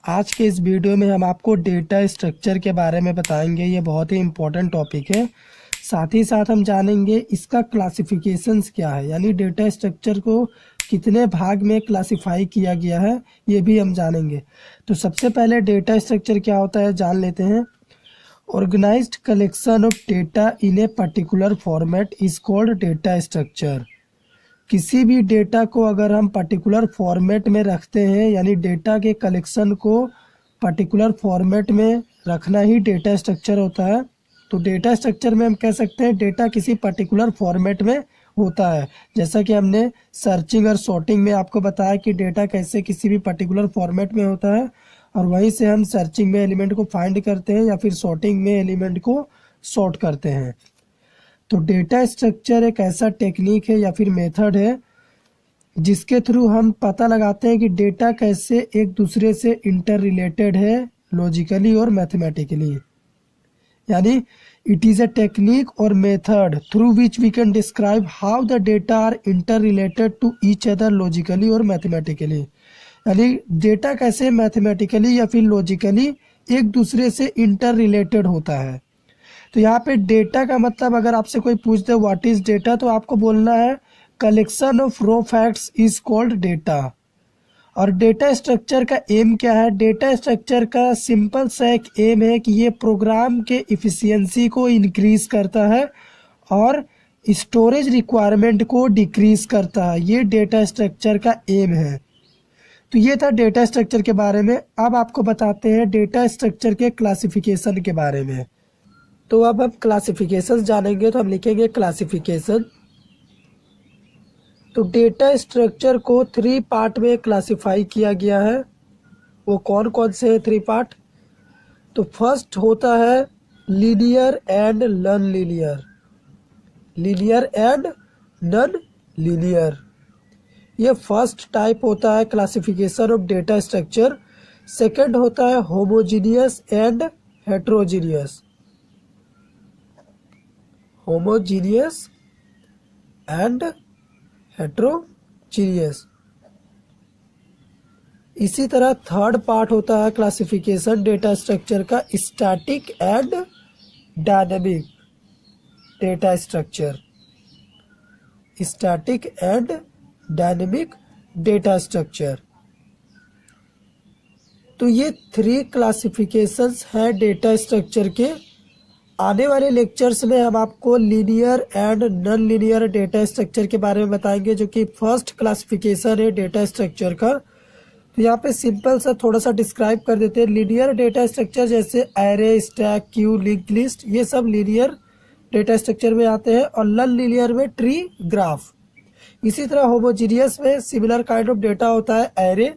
आज के इस वीडियो में हम आपको डेटा स्ट्रक्चर के बारे में बताएंगे। ये बहुत ही इम्पोर्टेंट टॉपिक है। साथ ही साथ हम जानेंगे इसका क्लासिफिकेशंस क्या है, यानी डेटा स्ट्रक्चर को कितने भाग में क्लासिफाई किया गया है, ये भी हम जानेंगे। तो सबसे पहले डेटा स्ट्रक्चर क्या होता है जान लेते हैं। Organised collection of data in a particular format is called data structure. किसी भी डेटा को अगर हम पर्टिकुलर फॉर्मेट में रखते हैं, यानी डेटा के कलेक्शन को पर्टिकुलर फॉर्मेट में रखना ही डेटा स्ट्रक्चर होता है। तो डेटा स्ट्रक्चर में हम कह सकते हैं डेटा किसी पर्टिकुलर फॉर्मेट में होता है। जैसा कि हमने सर्चिंग और सॉर्टिंग में आपको बताया कि डेटा कैसे किसी भी पर्टिकुलर फॉर्मेट में होता है, और वहीं से हम सर्चिंग में एलिमेंट को फाइंड करते हैं या फिर सॉर्टिंग में एलिमेंट को सॉर्ट करते हैं। तो डेटा स्ट्रक्चर एक ऐसा टेक्निक है या फिर मेथड है जिसके थ्रू हम पता लगाते हैं कि डेटा कैसे एक दूसरे से इंटर रिलेटेड है लॉजिकली और मैथमेटिकली। यानी इट इज़ अ टेक्निक और method through which we can describe how the data are interrelated to each other logically और मैथमेटिकली। यानी डेटा कैसे मैथमेटिकली या फिर लॉजिकली एक दूसरे से इंटर रिलेटेड होता है। तो यहाँ पे डेटा का मतलब अगर आपसे कोई पूछ दे व्हाट इज डेटा, तो आपको बोलना है collection of raw facts is called data. और डेटा स्ट्रक्चर का एम क्या है? डेटा स्ट्रक्चर का सिंपल सा एक एम है कि ये प्रोग्राम के इफिशियंसी को इंक्रीज करता है और स्टोरेज रिक्वायरमेंट को डिक्रीज करता है। ये डेटा स्ट्रक्चर का एम है। तो ये था डेटा स्ट्रक्चर के बारे में। अब आपको बताते हैं डेटा स्ट्रक्चर के क्लासिफिकेशन के बारे में। तो अब हम क्लासिफिकेशन जानेंगे। तो हम लिखेंगे क्लासिफिकेशन। तो डेटा स्ट्रक्चर को 3 पार्ट में क्लासिफाई किया गया है। वो कौन कौन से हैं 3 पार्ट? तो फर्स्ट होता है linear and non linear. Linear and non linear, ये फर्स्ट टाइप होता है classification of data structure. Second होता है homogeneous and heterogeneous. Homogeneous and heterogeneous. इसी तरह थर्ड पार्ट होता है क्लासिफिकेशन डेटा स्ट्रक्चर का static and dynamic data structure. Static and dynamic data structure. तो ये 3 क्लासिफिकेशंस हैं डेटा स्ट्रक्चर के। आने वाले लेक्चर्स में हम आपको linear and non linear data structure के बारे में बताएंगे, जो कि फर्स्ट क्लासिफिकेशन है डेटा स्ट्रक्चर का। तो यहाँ पे सिंपल सा थोड़ा सा डिस्क्राइब कर देते हैं। लीनियर डेटा स्ट्रक्चर जैसे array, stack, Q, link list, ये सब लीनियर डेटा स्ट्रक्चर में आते हैं। और नॉन लीनियर में ट्री, ग्राफ। इसी तरह होमोजीनियस में सिमिलर काइंड ऑफ डेटा होता है एरे,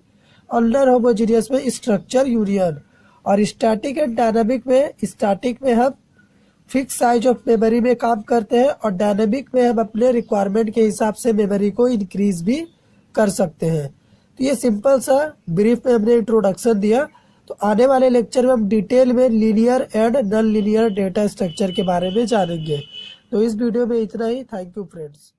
और नॉन होमोजीनियस में स्ट्रक्चर, यूनियन। और स्टैटिक एंड डायनामिक में, स्टैटिक में हम फिक्स साइज ऑफ मेमोरी में काम करते हैं, और डायनेमिक में हम अपने रिक्वायरमेंट के हिसाब से मेमोरी को इंक्रीज भी कर सकते हैं। तो ये सिंपल सा ब्रीफ में हमने इंट्रोडक्शन दिया। तो आने वाले लेक्चर में हम डिटेल में linear and non linear data structure के बारे में जानेंगे। तो इस वीडियो में इतना ही। Thank you friends.